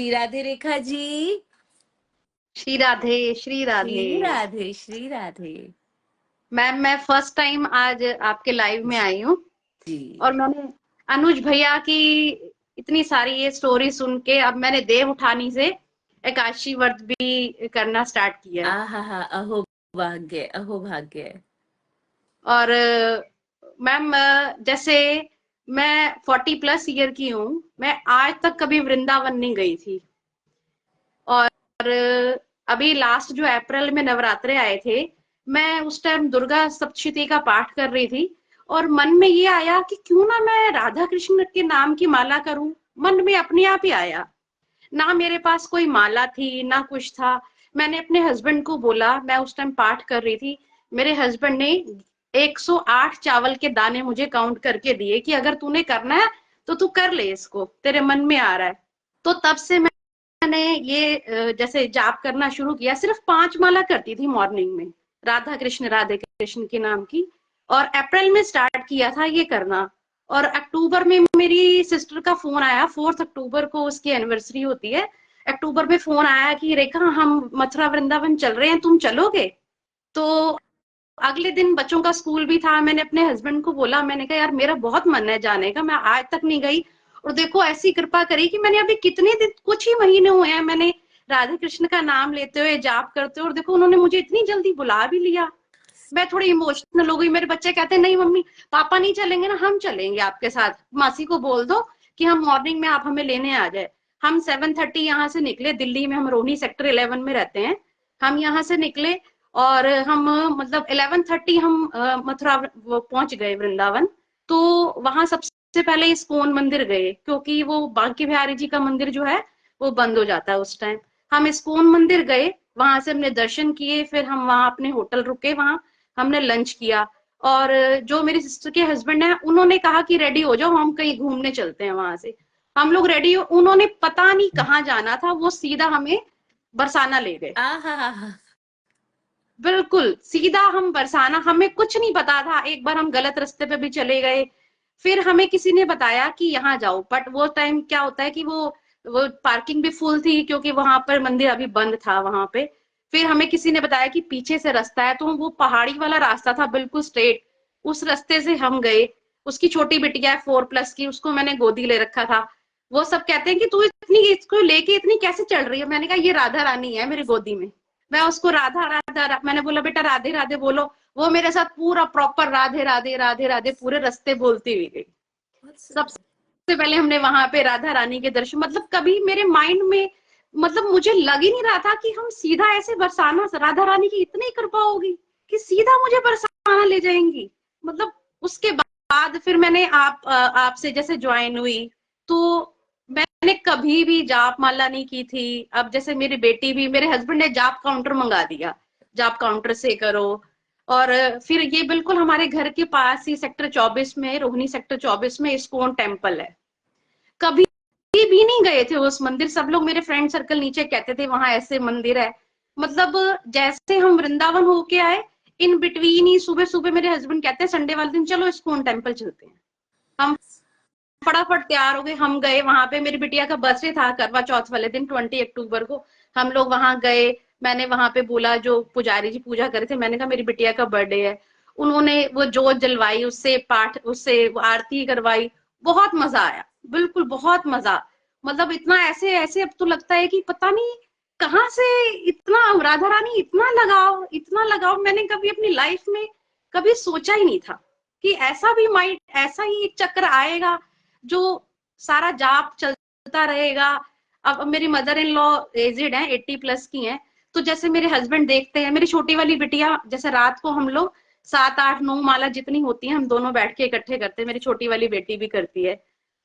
Shri Radhe Rekha ji. Shri Radhe, Shri Radhe. Shri Radhe, Shri Radhe. Ma'am, मैं first time आज आपके लाइव में आई हूँ जी। और मैंने अनुज भैया की इतनी सारी ये स्टोरी सुन के अब मैंने देव उठानी से एकादशी व्रत भी करना स्टार्ट किया है। आहा, अहो भाग्य, अहो भाग्य। और मैम, जैसे मैं 40+ ईयर की हूँ, मैं आज तक कभी वृंदावन नहीं गई थी। और अभी लास्ट जो अप्रैल में नवरात्रे आए थे, मैं उस टाइम दुर्गा सप्तशती का पाठ कर रही थी और मन में ये आया कि क्यों ना मैं राधा कृष्ण के नाम की माला करूं। मन में अपने आप ही आया। ना मेरे पास कोई माला थी ना कुछ था। मैंने अपने हस्बैंड को बोला, मैं उस टाइम पाठ कर रही थी। मेरे हस्बैंड ने 108 चावल के दाने मुझे काउंट करके दिए कि अगर तूने करना है तो तू कर ले, इसको तेरे मन में आ रहा है। तो तब से मैंने ये जैसे जाप करना शुरू किया। सिर्फ 5 माला करती थी मॉर्निंग में, राधे कृष्ण के नाम की। और अप्रैल में स्टार्ट किया था ये करना। और अक्टूबर में मेरी सिस्टर का फोन आया, 4 अक्टूबर को उसकी एनिवर्सरी होती है। अक्टूबर में फोन आया कि रेखा, हम मथुरा वृंदावन चल रहे हैं, तुम चलोगे? तो अगले दिन बच्चों का स्कूल भी था। मैंने अपने हस्बैंड को बोला, मैंने कहा यार मेरा बहुत मन है जाने का, मैं आज तक नहीं गई। और देखो ऐसी कृपा करी कि मैंने अभी कितने दिन, कुछ ही महीने हुए हैं मैंने राधे कृष्ण का नाम लेते हुए जाप करते हुए, और देखो उन्होंने मुझे इतनी जल्दी बुला भी लिया। मैं थोड़ी इमोशनल हो गई। मेरे बच्चे कहते हैं नहीं मम्मी, पापा नहीं चलेंगे ना, हम चलेंगे आपके साथ। मासी को बोल दो कि हम मॉर्निंग में आप हमें लेने आ जाए। हम 7:30 यहाँ से निकले। दिल्ली में हम रोहिणी सेक्टर 11 में रहते हैं। हम यहाँ से निकले और हम मतलब 11:30 हम मथुरा पहुंच गए वृंदावन। तो वहां सबसे पहले इस्कॉन मंदिर गए, क्योंकि वो बांके बिहारी जी का मंदिर जो है वो बंद हो जाता है उस टाइम। हम इस्कॉन मंदिर गए, वहां से हमने दर्शन किए। फिर हम वहां अपने होटल रुके, वहां हमने लंच किया। और जो मेरी सिस्टर के हस्बैंड है, उन्होंने कहा कि रेडी हो जाओ, हम कहीं घूमने चलते हैं। वहां से हम लोग रेडी हो, उन्होंने पता नहीं कहाँ जाना था, वो सीधा हमें बरसाना ले गए। आहा। बिल्कुल सीधा हम बरसाना, हमें कुछ नहीं पता था। एक बार हम गलत रास्ते पे भी चले गए। फिर हमें किसी ने बताया कि यहाँ जाओ, बट वो टाइम क्या होता है कि वो पार्किंग भी फुल थी, क्योंकि वहां पर मंदिर अभी बंद था वहां पे। फिर हमें किसी ने बताया कि पीछे से रास्ता है, तो वो पहाड़ी वाला रास्ता था बिल्कुल स्ट्रेट, उस रास्ते से हम गए। उसकी छोटी बिटिया है 4+ की, उसको मैंने गोदी ले रखा था। वो सब कहते हैं कि तू इतनी इसको लेके इतनी कैसे चल रही है। मैंने कहा ये राधा रानी है मेरी गोदी में। मैं उसको राधा राधा मैंने बोला बेटा राधे राधे बोलो। वो मेरे साथ पूरा प्रॉपर राधे राधे राधे राधे पूरे रास्ते बोलती हुई गई। सबसे पहले हमने वहां पे राधा रानी के दर्शन, मतलब कभी मेरे माइंड में, मतलब मुझे लग ही नहीं रहा था कि हम सीधा ऐसे बरसाना, राधा रानी की इतनी कृपा होगी कि सीधा मुझे बरसाना ले जाएंगी। मतलब उसके बाद फिर मैंने आपसे जैसे ज्वाइन हुई, तो मैंने कभी भी जाप माला नहीं की थी। अब जैसे मेरी बेटी भी, मेरे हस्बैंड ने जाप काउंटर मंगा दिया, जाप काउंटर से करो। और फिर ये बिल्कुल हमारे घर के पास ही सेक्टर 24 में, रोहिणी सेक्टर 24 में इस्कॉन टेम्पल है। कभी भी नहीं गए थे उस मंदिर। सब लोग मेरे फ्रेंड सर्कल नीचे कहते थे वहां ऐसे मंदिर है। मतलब जैसे हम वृंदावन होके आए, इन बिटवीन ही सुबह सुबह मेरे हस्बैंड कहते हैं संडे वाले दिन चलो इस्कॉन टेम्पल चलते हैं। हम फटाफट तैयार हो गए, हम गए वहां पे। मेरी बिटिया का बर्थडे था करवा चौथ वाले दिन 20 अक्टूबर को। हम लोग वहां गए। मैंने वहां पे बोला, जो पुजारी जी पूजा करे थे, मैंने कहा मेरी बिटिया का बर्थडे है। उन्होंने वो जोत जलवाई, उससे पाठ, उससे आरती करवाई। बहुत मजा आया, बिल्कुल बहुत मजा। मतलब इतना ऐसे ऐसे अब तो लगता है कि पता नहीं कहाँ से इतना राधा रानी, इतना लगाव, इतना लगाव मैंने कभी अपनी लाइफ में कभी सोचा ही नहीं था कि ऐसा भी माइंड, ऐसा ही एक चक्र आएगा जो सारा जाप चलता रहेगा। अब मेरी मदर इन लॉ एजेड है, 80+ की हैं। तो जैसे मेरे हस्बैंड देखते हैं, मेरी छोटी वाली बिटिया, जैसे रात को हम लोग 7 8 9 माला जितनी होती है हम दोनों बैठ के इकट्ठे करते हैं। मेरी छोटी वाली बेटी भी करती है।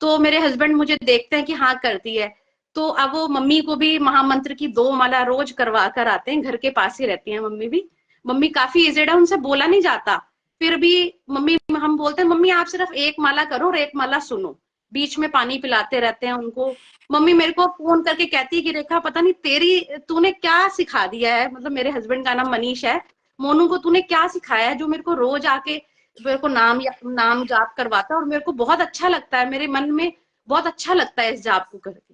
तो मेरे हस्बैंड मुझे देखते हैं कि हाँ करती है, तो अब वो मम्मी को भी महामंत्र की 2 माला रोज करवा कर आते हैं। घर के पास ही रहती है मम्मी भी। मम्मी काफी एजेड है, उनसे बोला नहीं जाता। फिर भी मम्मी, हम बोलते हैं मम्मी आप सिर्फ 1 माला करो और 1 माला सुनो। बीच में पानी पिलाते रहते हैं उनको। मम्मी मेरे को फोन करके कहती है कि रेखा पता नहीं तेरी, तूने क्या सिखा दिया है। मतलब मेरे हस्बैंड का नाम मनीष है। मोनू को तूने क्या सिखाया है जो मेरे को रोज आके मेरे को नाम जाप करवाता है, और मेरे को बहुत अच्छा लगता है, मेरे मन में बहुत अच्छा लगता है इस जाप को करके।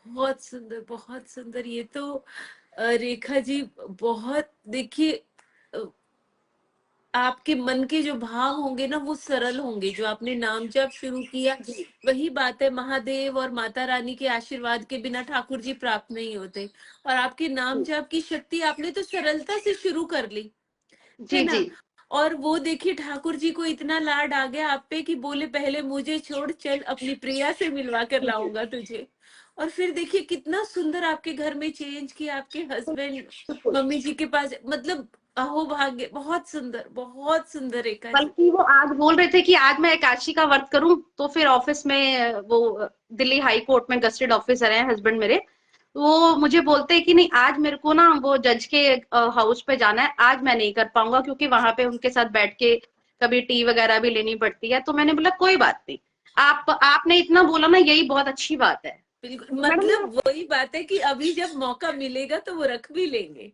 बहुत सुंदर, बहुत सुंदर। ये तो रेखा जी, बहुत देखिए, अ, आपके मन के जो भाव होंगे ना वो सरल होंगे। जो आपने नाम जप शुरू किया, जी वही बात है, महादेव और माता रानी के आशीर्वाद के बिना ठाकुर जी प्राप्त नहीं होते। और आपके नाम जी जप की शक्ति, आपने तो सरलता से शुरू कर ली, है जी जी। ना? और वो देखिए, ठाकुर जी को इतना लाड आ गया आप पे कि बोले पहले मुझे छोड़, चल अपनी प्रिया से मिलवा कर लाऊंगा तुझे। और फिर देखिए कितना सुंदर आपके घर में चेंज किया, आपके हस्बैंड बिल्कुल। मम्मी जी के पास, मतलब अहो भाग्य, बहुत सुंदर, बहुत सुंदर रेखा जी। बल्कि वो आज बोल रहे थे कि आज मैं एकादशी का व्रत करूं, तो फिर ऑफिस में वो दिल्ली हाई कोर्ट में गस्टेड ऑफिसर हैं हस्बैंड मेरे, वो मुझे बोलते हैं कि नहीं आज मेरे को ना वो जज के हाउस पे जाना है, आज मैं नहीं कर पाऊंगा क्योंकि वहां पे उनके साथ बैठ के कभी टी वगैरह भी लेनी पड़ती है। तो मैंने बोला कोई बात नहीं, आप आपने इतना बोला ना, यही बहुत अच्छी बात है। बिल्कुल, तो मैडम मैं, मतलब वही बात है कि अभी जब मौका मिलेगा तो वो रख भी लेंगे।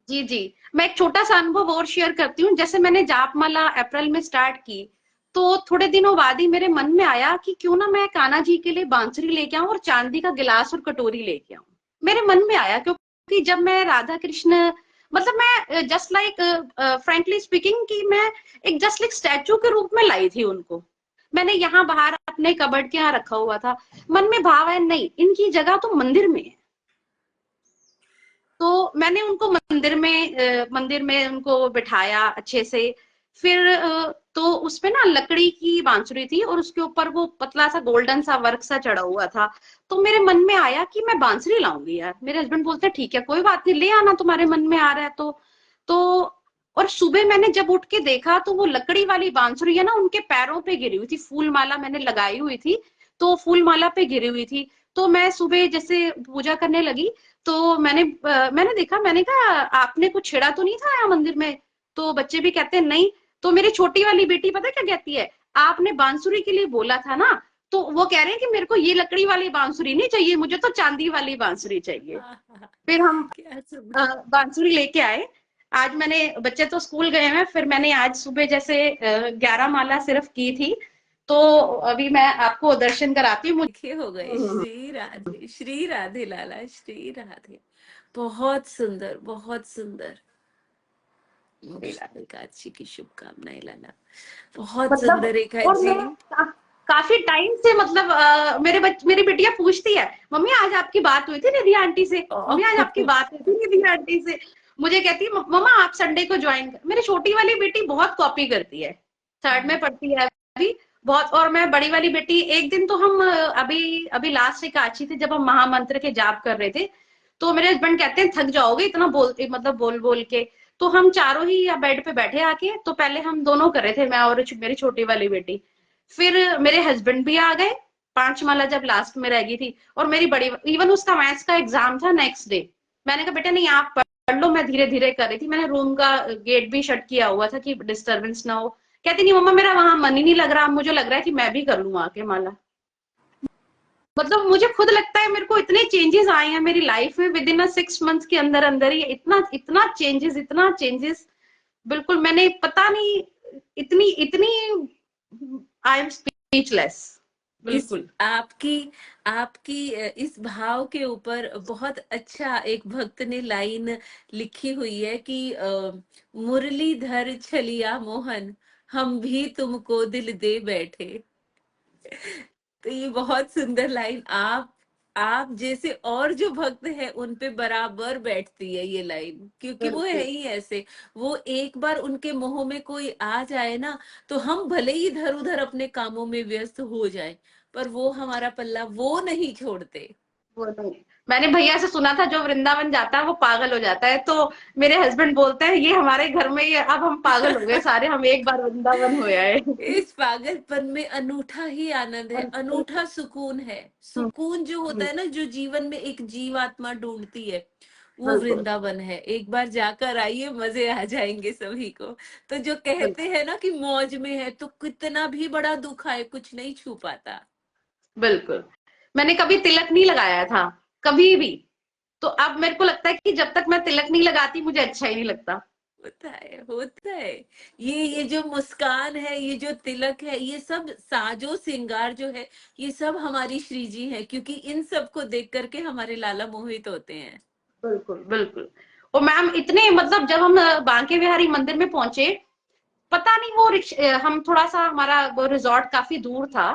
जी जी, मैं एक छोटा सा अनुभव और शेयर करती हूँ। जैसे मैंने जापमाला अप्रैल में स्टार्ट की, तो थोड़े दिनों बाद ही मेरे मन में आया कि क्यों ना मैं कान्हा जी के लिए बांसुरी लेके आऊं और चांदी का गिलास और कटोरी लेके आऊं। मेरे मन में आया क्योंकि जब मैं राधा कृष्ण, मतलब मैं जस्ट लाइक फ्रेंकली स्पीकिंग कि मैं एक जस्ट लाइक स्टैचू के रूप में लाई थी उनको। मैंने यहाँ बाहर अपने कबर्ड के यहाँ रखा हुआ था। मन में भाव है नहीं, इनकी जगह तो मंदिर में है। तो मैंने उनको मंदिर में उनको बिठाया अच्छे से। फिर तो उसपे ना लकड़ी की बांसुरी थी और उसके ऊपर वो पतला सा गोल्डन सा वर्क सा चढ़ा हुआ था। तो मेरे मन में आया कि मैं बांसुरी लाऊंगी यार। मेरे हस्बैंड बोलते हैं ठीक है कोई बात नहीं, ले आना, तुम्हारे मन में आ रहा है तो और सुबह मैंने जब उठ के देखा तो वो लकड़ी वाली बांसुरी है ना उनके पैरों पे गिरी हुई थी। फूल माला मैंने लगाई हुई थी, तो फूल माला पे गिरी हुई थी। तो मैं सुबह जैसे पूजा करने लगी, तो मैंने देखा, मैंने कहा आपने कुछ छेड़ा तो नहीं था यहाँ मंदिर में? तो बच्चे भी कहते हैं नहीं। तो मेरी छोटी वाली बेटी पता है क्या कहती है, आपने बांसुरी के लिए बोला था ना। तो वो कह रहे हैं कि मेरे को ये लकड़ी वाली बांसुरी नहीं चाहिए, मुझे तो चांदी वाली बांसुरी चाहिए। आहा, फिर हम क्या सुंदर। बांसुरी लेके आए। आज मैंने, बच्चे तो स्कूल गए हैं, फिर मैंने आज सुबह जैसे 11 माला सिर्फ की थी। तो अभी मैं आपको दर्शन कराती हूँ। लिखे हो गए, श्री राधे, श्री राधे लाला, श्री राधे। बहुत सुंदर, बहुत सुंदर। एकादशी की शुभकामनाएं लाला। बहुत मतलब सुंदर रेखा और जी। मैं काफी टाइम से, मतलब मेरी बिटिया पूछती है, मम्मी आज आपकी बात हुई थी निधि आंटी से, मम्मी आज आपकी बात हुई थी निधि आंटी से। मुझे कहती है मम्मा आप संडे को ज्वाइन कर। मेरी छोटी वाली बेटी बहुत कॉपी करती है, थर्ड में पढ़ती है अभी, बहुत। और मैं बड़ी वाली बेटी, एक दिन तो हम अभी अभी लास्ट एकादशी थे जब हम महामंत्र के जाप कर रहे थे, तो मेरे हस्बैंड कहते हैं थक जाओगे इतना बोल, मतलब बोल बोल के। तो हम चारों ही या बेड पे बैठे आके, तो पहले हम दोनों कर रहे थे, मैं और मेरी छोटी वाली बेटी। फिर मेरे हस्बैंड भी आ गए, 5 माला जब लास्ट में रह गई थी। और मेरी बड़ी, इवन उसका मैथ्स का एग्जाम था नेक्स्ट डे, मैंने कहा बेटा नहीं आप पढ़ लो, मैं धीरे धीरे कर रही थी। मैंने रूम का गेट भी शट किया हुआ था कि डिस्टरबेंस ना हो। कहती नहीं मम्मा मेरा वहां मन ही नहीं लग रहा, मुझे लग रहा है कि मैं भी कर लूं आके माला। मतलब मुझे खुद लगता है मेरे को इतने चेंजेस आए हैं मेरी लाइफ में विद इन 6 मंथ्स के अंदर अंदर ही, इतना इतना चेंजेस, इतना चेंजेस। बिल्कुल मैंने पता नहीं, इतनी इतनी, आई एम स्पीचलेस। इस बिल्कुल। आपकी आपकी इस भाव के ऊपर बहुत अच्छा एक भक्त ने लाइन लिखी हुई है कि मुरलीधर छलिया मोहन, हम भी तुमको दिल दे बैठे। तो ये बहुत सुंदर लाइन, आप जैसे और जो भक्त हैं उन पे बराबर बैठती है ये लाइन, क्योंकि वो है बिल्कुल ही ऐसे। वो एक बार उनके मोह में कोई आ जाए ना, तो हम भले ही इधर उधर अपने कामों में व्यस्त हो जाए, पर वो हमारा पल्ला वो नहीं छोड़ते। वो नहीं, मैंने भैया से सुना था जो वृंदावन जाता है वो पागल हो जाता है। तो मेरे हस्बैंड बोलते हैं ये हमारे घर में, ये अब हम पागल हो गए सारे, हम एक बार वृंदावन हो आए। इस पागलपन में अनूठा ही आनंद है, और अनूठा सुकून है। हम्म, सुकून जो होता हम्म, है ना, जो जीवन में एक जीवात्मा ढूंढती है, वो बिल्कुल वृंदावन है। एक बार जाकर आइए, मजे आ जाएंगे सभी को। तो जो बिल्कुल कहते हैं ना कि मौज में है, तो कितना भी बड़ा दुख आए कुछ नहीं छू पाता। बिल्कुल। मैंने कभी तिलक नहीं लगाया था, कभी भी। तो अब मेरे को लगता है कि जब तक मैं तिलक नहीं लगाती मुझे अच्छा ही नहीं लगता। होता है, होता है। ये जो मुस्कान है, ये जो तिलक है, ये सब साजो श्रृंगार जो है, ये सब हमारी श्री जी हैं, क्योंकि इन सबको देख कर के हमारे लाला मोहित होते हैं। बिल्कुल, बिल्कुल। और मैम इतने मतलब जब हम बांके बिहारी मंदिर में पहुंचे, पता नहीं वो हम थोड़ा सा हमारा वो रिजॉर्ट काफी दूर था,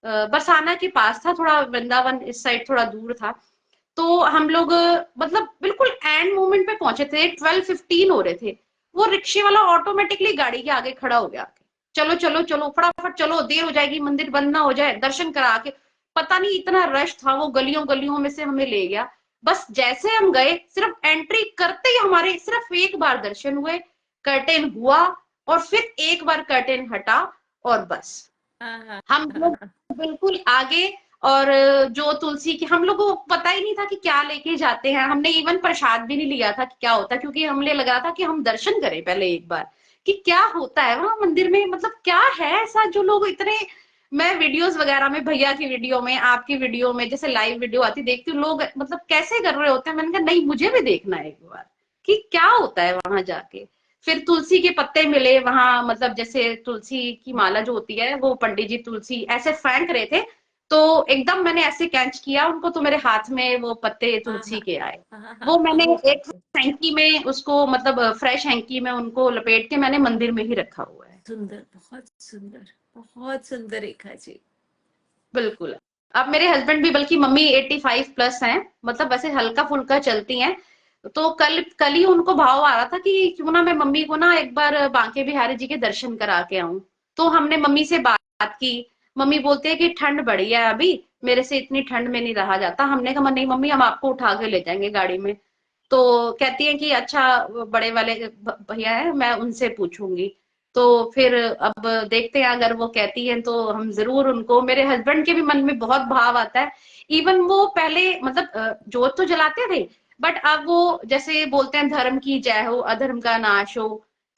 बरसाना के पास था, थोड़ा वृंदावन इस साइड थोड़ा दूर था। तो हम लोग मतलब बिल्कुल एंड मोमेंट पे पहुंचे थे, 12:15 हो रहे थे। वो रिक्शे वाला ऑटोमेटिकली गाड़ी के आगे खड़ा हो गया, चलो चलो चलो फटाफट चलो, देर हो जाएगी, मंदिर बंद ना हो जाए, दर्शन करा के। पता नहीं इतना रश था, वो गलियों गलियों में से हमें ले गया। बस जैसे हम गए, सिर्फ एंट्री करते ही हमारे सिर्फ एक बार दर्शन हुए, कर्टेन हुआ, और फिर एक बार कर्टेन हटा, और बस हाँ, हाँ, हम लोग हाँ, बिल्कुल आगे। और जो तुलसी की, हम लोग को पता ही नहीं था कि क्या लेके जाते हैं, हमने इवन प्रसाद भी नहीं लिया था कि क्या होता है, क्योंकि हमने लगा था कि हम दर्शन करें पहले एक बार कि क्या होता है वहां मंदिर में, मतलब क्या है ऐसा जो लोग इतने। मैं वीडियोस वगैरह में, भैया की वीडियो में, आपकी वीडियो में, जैसे लाइव वीडियो आती देखती हूँ, लोग मतलब कैसे कर रहे होते हैं, मैंने कहा नहीं मुझे भी देखना है एक बार कि क्या होता है वहां जाके। फिर तुलसी के पत्ते मिले वहां, मतलब जैसे तुलसी की माला जो होती है, वो पंडित जी तुलसी ऐसे फेंक रहे थे, तो एकदम मैंने ऐसे कैच किया उनको, तो मेरे हाथ में वो पत्ते हाँ, तुलसी हाँ, के आए। हाँ, हाँ, वो हाँ, हाँ, मैंने वो एक हैंकी में उसको, मतलब फ्रेश हैंकी में उनको लपेट के मैंने मंदिर में ही रखा हुआ है। सुंदर, बहुत सुंदर, बहुत सुंदर रेखा जी। बिल्कुल। अब मेरे हस्बैंड भी, बल्कि मम्मी 85 प्लस हैं, मतलब वैसे हल्का फुल्का चलती हैं। तो कल कल ही उनको भाव आ रहा था कि क्यों ना मैं मम्मी को ना एक बार बांके बिहारी जी के दर्शन करा के आऊं। तो हमने मम्मी से बात की। मम्मी बोलते हैं कि ठंड बढ़ी है अभी, मेरे से इतनी ठंड में नहीं रहा जाता। हमने कहा नहीं मम्मी, हम आपको उठा के ले जाएंगे गाड़ी में। तो कहती है कि अच्छा, बड़े वाले भैया है, मैं उनसे पूछूंगी। तो फिर अब देखते हैं, अगर वो कहती हैं तो हम जरूर उनको, मेरे हस्बैंड के भी मन में बहुत भाव आता है। इवन वो पहले मतलब जोत तो जलाते थे, बट अब वो जैसे बोलते हैं, धर्म की जय हो, अधर्म का नाश हो,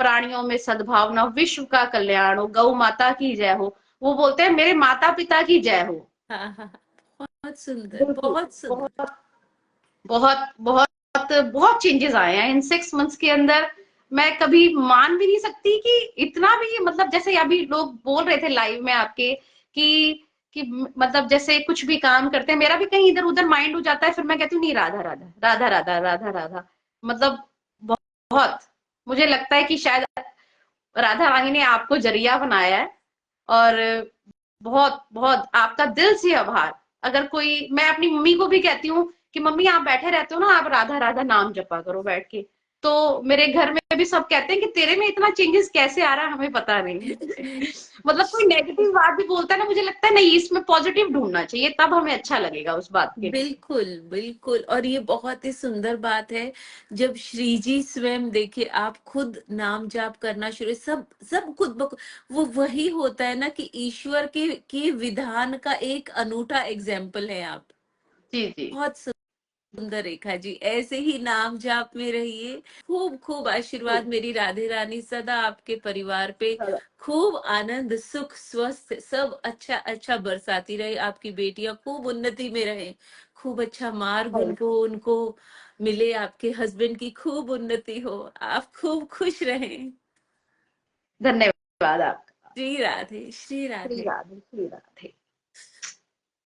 प्राणियों में सद्भावना, विश्व का कल्याण हो, गौ माता की जय हो। वो बोलते हैं मेरे माता पिता की जय हो। हाँ, हाँ, हाँ, बहुत सुंदर, बिल्कुल। बहुत सुंदर। बहुत बहुत बहुत बहुत चेंजेस आए हैं इन 6 मंथ्स के अंदर। मैं कभी मान भी नहीं सकती कि इतना भी, मतलब जैसे अभी लोग बोल रहे थे लाइव में आपके कि मतलब जैसे कुछ भी काम करते हैं, मेरा भी कहीं इधर उधर माइंड हो जाता है, फिर मैं कहती हूँ नहीं, राधा राधा राधा राधा राधा राधा। मतलब बहुत, मुझे लगता है कि शायद राधा रानी ने आपको जरिया बनाया है। और बहुत बहुत आपका दिल से आभार। अगर कोई, मैं अपनी मम्मी को भी कहती हूँ कि मम्मी आप बैठे रहते हो ना, आप राधा राधा नाम जपा करो बैठ के। तो मेरे घर में भी सब कहते हैं कि तेरे में इतना चेंजेस कैसे आ रहा है, हमें पता नहीं। मतलब कोई नेगेटिव बात भी बोलता है ना, मुझे लगता है नहीं, इसमें पॉजिटिव ढूंढना चाहिए, तब हमें अच्छा लगेगा उस बात के लिए। बिल्कुल, बिल्कुल, और ये बहुत ही सुंदर बात है, जब श्री जी स्वयं देखिए, आप खुद नाम जाप करना शुरू, सब सब खुद वो वही होता है ना कि ईश्वर के विधान का एक अनूठा एग्जाम्पल है आप। जी जी। बहुत सुंदर रेखा जी, ऐसे ही नाम जाप में रहिए। खूब खूब आशीर्वाद मेरी राधे रानी सदा आपके परिवार पे खूब आनंद सुख स्वस्थ सब अच्छा अच्छा बरसाती रहे, आपकी बेटियां खूब उन्नति में रहे, खूब अच्छा मार्ग उनको उनको मिले, आपके हस्बैंड की खूब उन्नति हो, आप खूब खुश रहें। धन्यवाद आपका। श्री राधे, श्री श्री राधे। राधे, श्री राधे।